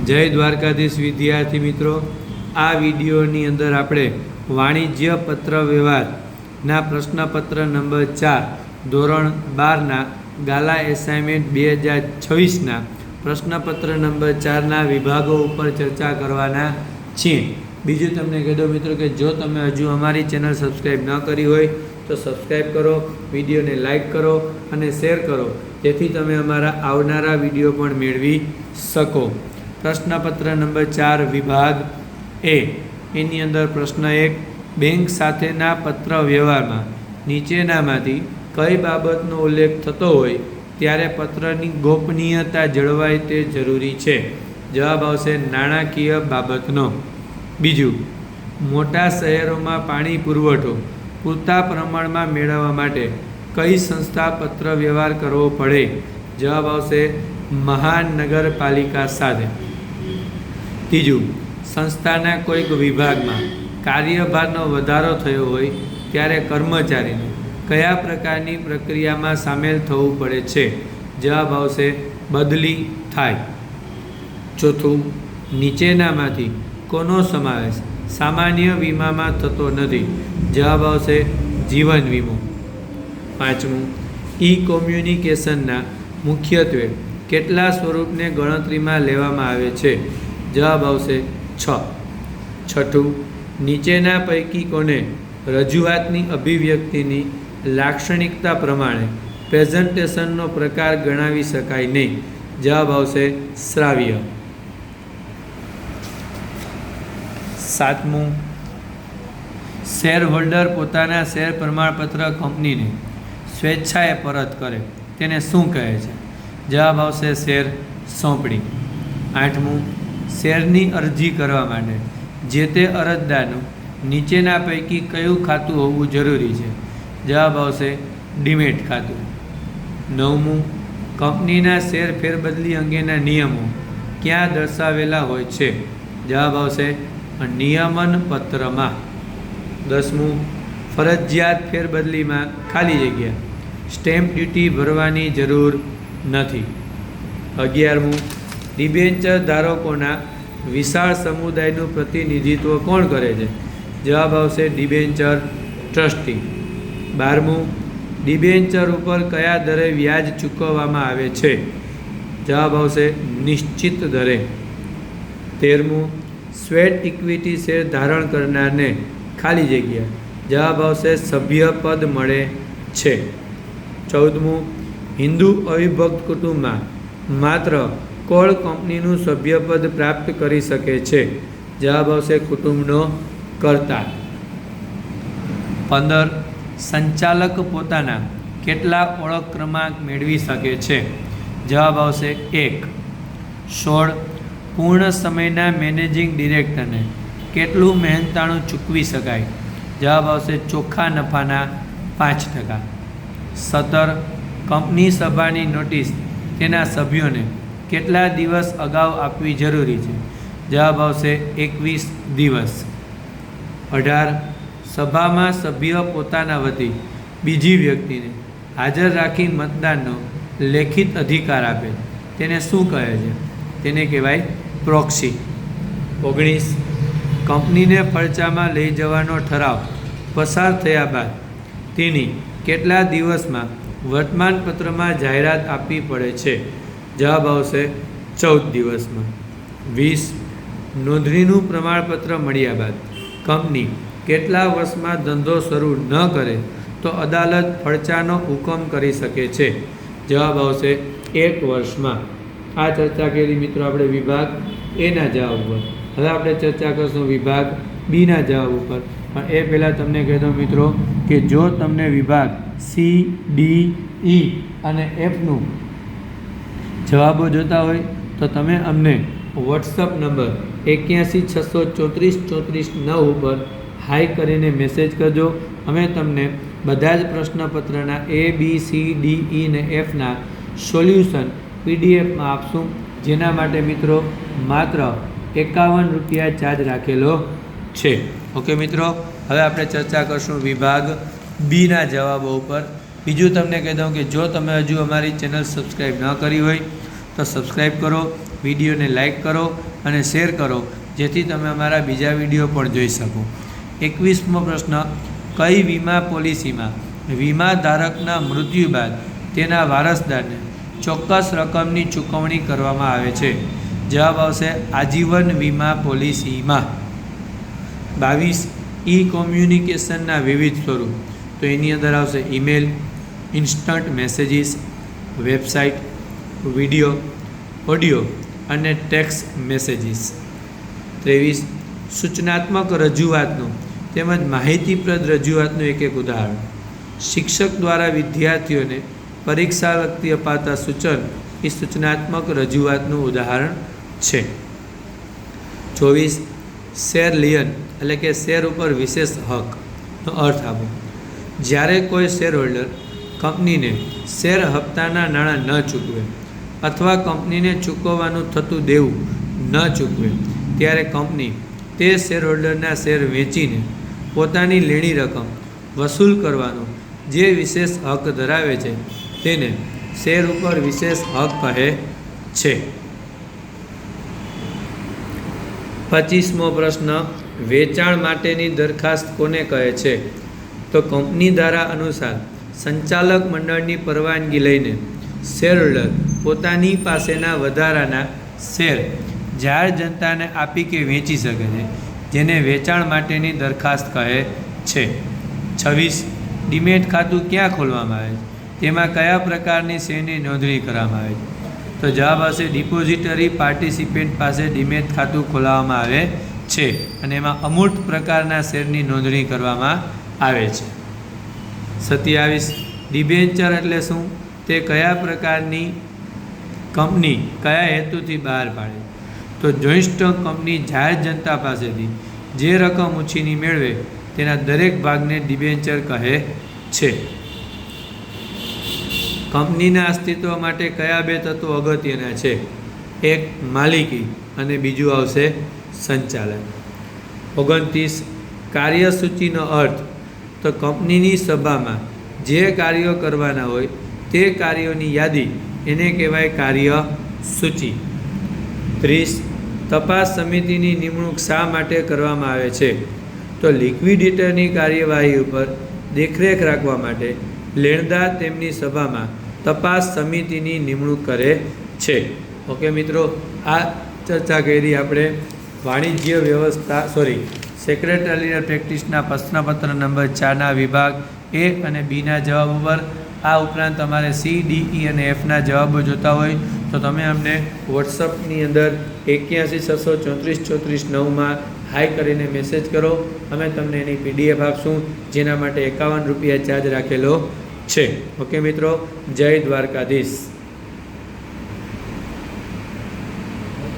જય દ્વારકાધીશ વિદ્યાર્થી મિત્રો, આ વિડીયોની અંદર આપણે વાણિજ્ય પત્ર વ્યવહારના પ્રશ્નપત્ર નંબર 4 ધોરણ 12ના ગાલા એસાઇનમેન્ટ 2026ના પ્રશ્નપત્ર નંબર 4ના વિભાગો ઉપર ચર્ચા કરવાના છીએ. બીજું તમને કહી દઉં મિત્રો કે જો તમે હજુ અમારી ચેનલ સબસ્ક્રાઈબ ન કરી હોય તો સબસ્ક્રાઈબ કરો, વિડીયોને લાઈક કરો અને શેર કરો, જેથી તમે અમારા આવનારા વિડીયો પણ મેળવી શકો. પ્રશ્નપત્ર નંબર 4 વિભાગ એ એની અંદર પ્રશ્ન 1, બેંક સાથેના પત્ર વ્યવહારમાં નીચેનામાંથી કઈ બાબતનો ઉલ્લેખ થતો હોય ત્યારે પત્રની ગોપનીયતા જળવાય તે જરૂરી છે? જવાબ આવશે નાણાકીય બાબતનો. બીજું, મોટા શહેરોમાં પાણી પુરવઠો પૂરતા પ્રમાણમાં મેળવવા માટે કઈ સંસ્થા પત્ર વ્યવહાર કરવો પડે? જવાબ આવશે મહાનગરપાલિકા સાથે. ત્રીજું, સંસ્થાના કોઈક વિભાગમાં કાર્યભારનો વધારો થયો હોય ત્યારે કર્મચારીને કયા પ્રકારની પ્રક્રિયામાં સામેલ થવું પડે છે? જવાબ આવશે બદલી થાય. ચોથું, નીચેનામાંથી કોનો સમાવેશ સામાન્ય વીમામાં થતો નથી? જવાબ આવશે જીવન વીમો. પાંચમું, ઈ કોમ્યુનિકેશનના મુખ્યત્વે કેટલા સ્વરૂપને ગણતરીમાં લેવામાં આવે છે? જવાબ આવશે 6. છઠ્ઠું, નીચેના પૈકી કોને રજૂઆતની અભિવ્યક્તિની લાક્ષણિકતા પ્રમાણે પ્રેઝન્ટેશનનો પ્રકાર ગણાવી શકાય નહીં? જવાબ આવશે શ્રાવ્ય. સાતમું, શેર હોલ્ડર પોતાના શેર પ્રમાણપત્ર કંપનીને સ્વેચ્છાએ પરત કરે તેને શું કહે છે? જવાબ આવશે શેર સોંપણી. આઠમું, શેરની અરજી કરવા માટે જે તે અરજદારનું નીચેના પૈકી કયું ખાતું હોવું જરૂરી છે? જવાબ આવશે ડીમેટ ખાતું. નવમું, કંપનીના શેર ફેરબદલી અંગેના નિયમો ક્યાં દર્શાવેલા હોય છે? જવાબ આવશે નિયમન પત્રમાં. 10મું, ફરજિયાત ફેરબદલીમાં ખાલી જગ્યા સ્ટેમ્પ ડ્યુટી ભરવાની જરૂર નથી. 11મું, ડિબેન્ચર ધારકોના વિશાળ સમુદાયનું પ્રતિનિધિત્વ કોણ કરે છે? જવાબ આવશે ડિબેન્ચર ટ્રસ્ટી. 12મું, ડિબેન્ચર ઉપર કયા દરે વ્યાજ ચૂકવવામાં આવે છે? જવાબ આવશે નિશ્ચિત દરે. 13મું, સ્વેટ ઇક્વિટી શેર ધારણ કરનારને ખાલી જગ્યા જવાબ આવશે સભ્યપદ મળે છે. 14મું, હિન્દુ અવિભક્ત કુટુંબમાં માત્ર કોળ કંપનીનું સભ્યપદ પ્રાપ્ત કરી શકે છે? જવાબ આવશે કુટુંબનો કર્તા. 15, સંચાલક પોતાના કેટલા ઓળખ ક્રમાંક મેળવી શકે છે? જવાબ આવશે 1. 16, પૂર્ણ સમયના મેનેજિંગ ડિરેક્ટરને કેટલું મહેનતાણું ચૂકવી શકાય? જવાબ આવશે ચોખ્ખા નફાના 5%. 17, કંપની સભાની નોટિસ તેના સભ્યોને કેટલા દિવસ અગાઉ આપવી જરૂરી છે? જવાબ આવશે 21 દિવસ. 18, સભામાં સભ્ય પોતાના વતી બીજી વ્યક્તિને હાજર રાખી મતદાનનો લેખિત અધિકાર આપે તેને શું કહે છે? તેને કહેવાય પ્રોક્સી. 19, કંપનીને ફરજામાં લઈ જવાનો ઠરાવ પસાર થયા બાદ તેની કેટલા દિવસમાં વર્તમાનપત્રમાં જાહેરાત આપવી પડે છે? જવાબ આવશે 14 દિવસમાં. 20, નોંધણીનું પ્રમાણપત્ર મળ્યા બાદ કંપની કેટલા વર્ષમાં ધંધો શરૂ ન કરે તો અદાલત ફરજાનો હુકમ કરી શકે છે? જવાબ આવશે 1 વર્ષમાં. આ ચર્ચા કરી મિત્રો આપણે વિભાગ એના જવાબ ઉપર. હવે આપણે ચર્ચા કરીશું વિભાગ બીના જવાબ ઉપર. પણ એ પહેલાં તમને કહી દઉં મિત્રો કે જો તમને વિભાગ સી, ડી, ઈ અને એફનું જવાબો જોતા હોય તો તમે અમને વોટ્સઅપ નંબર 81643449 ઉપર હાઈ કરીને મેસેજ કરજો. અમે તમને બધા જ પ્રશ્નપત્રના એ, બી, સી, ડી, ઈ અને એફના સોલ્યુશન પીડીએફમાં આપશું, જેના માટે મિત્રો માત્ર 51 રૂપિયા ચાર્જ રાખેલો છે. ઓકે મિત્રો, હવે આપણે ચર્ચા કરશું વિભાગ બીના જવાબો ઉપર. બીજું તમને કહી દઉં કે જો તમે હજુ અમારી ચેનલ સબસ્ક્રાઈબ ન કરી હોય તો સબસ્ક્રાઈબ કરો, વિડીયોને લાઈક કરો અને શેર કરો, જેથી તમે અમારા બીજા વિડીયો પણ જોઈ શકો. 21મો પ્રશ્ન, કઈ વીમા પોલિસીમાં વીમા ધારકના મૃત્યુ બાદ તેના વારસદારને ચોક્કસ રકમની ચૂકવણી કરવામાં આવે છે? જવાબ આવશે આજીવન વીમા પોલિસીમાં. 22, ઈ કોમ્યુનિકેશનના વિવિધ સ્વરૂપ. તો એની અંદર આવશે email, instant messages, website, video, audio અને ટેક્સ્ટ મેસેજીસ. 23, સૂચનાત્મક રજૂઆતનું તેમજ માહિતીપ્રદ રજૂઆતનું એક ઉદાહરણ. શિક્ષક દ્વારા વિદ્યાર્થીઓને પરીક્ષા વખતે અપાતા સૂચન એ સૂચનાત્મક રજૂઆતનું ઉદાહરણ છે. 24, શેર લિયન એટલે કે શેર ઉપર વિશેષ હકનો અર્થ આપો. જ્યારે કોઈ શેર હોલ્ડર કંપનીને શેર હપ્તાના નાણાં ન ચૂકવે અથવા કંપનીને ચૂકવવાનું થતું દેવું ન ચૂકવે, ત્યારે કંપની તે શેર હોલ્ડરના શેર વેચીને પોતાની લેણી રકમ વસૂલ કરવાનો જે વિશેષ હક ધરાવે છે તેને શેર ઉપર વિશેષ હક કહે છે. 25મો પ્રશ્ન, વેચાણ માટેની દરખાસ્ત કોને કહે છે? તો કંપની ધારા અનુસાર સંચાલક મંડળની પરવાનગી લઈને શેર હોલ્ડર પોતાની પાસેના વધારાના શેર જાહેર જનતાને આપી કે વેચી શકે છે, જેને વેચાણ માટેની દરખાસ્ત કહે છે. 26, ડીમેટ ખાતું ક્યાં ખોલવામાં આવે છે? તેમાં કયા પ્રકારની શેરની નોંધણી કરવામાં આવે છે? તો જવાબ આવશે ડિપોઝિટરી પાર્ટિસિપેન્ટ પાસે ડીમેટ ખાતું ખોલાવવામાં આવે છે અને એમાં અમૂર્ત પ્રકારના શેરની નોંધણી કરવામાં આવે છે. 27, ડિબેન્ચર એટલે શું? તે કયા પ્રકારની કંપની કયા હેતુથી બહાર પાડે? તો જોઈન્ટ સ્ટોક કંપની જાહેર જનતા પાસેથી જે રકમ ઉછીની મેળવે તેના દરેક ભાગને ડિબેન્ચર કહે છે. કંપનીના અસ્તિત્વ માટે કયા બે તત્વો અગત્યના છે? એક માલિકી અને બીજું આવશે સંચાલન. 29, કાર્યસૂચિનો અર્થ. તો કંપનીની સભામાં જે કાર્યો કરવાના હોય તે કાર્યોની યાદી એને કહેવાય કાર્યસૂચિ. 30, તપાસ સમિતિની નિમણૂક શા માટે કરવામાં આવે છે? તો લિક્વિડેટરની કાર્યવાહી ઉપર દેખરેખ રાખવા માટે લેણદાર તેમની સભામાં તપાસ સમિતિની નિમણૂક કરે છે. ઓકે મિત્રો, આ ચર્ચા કરી આપણે વાણિજ્ય વ્યવસ્થા સેક્રેટરીયલ પ્રેક્ટિસના પ્રશ્નપત્ર નંબર 4ના વિભાગ એ અને બીના જવાબ ઉપર. આ ઉપરાંત તમારે સી, ડી, ઈ અને એફના જવાબો જોતા હોય તો તમે અમને વોટ્સઅપની અંદર 8160343439 હાઈ કરીને મેસેજ કરો. અમે તમને એની PDF આપશું, જેના માટે ₹51 ચાર્જ રાખેલો છે. ઓકે મિત્રો, જય દ્વારકાધીશ.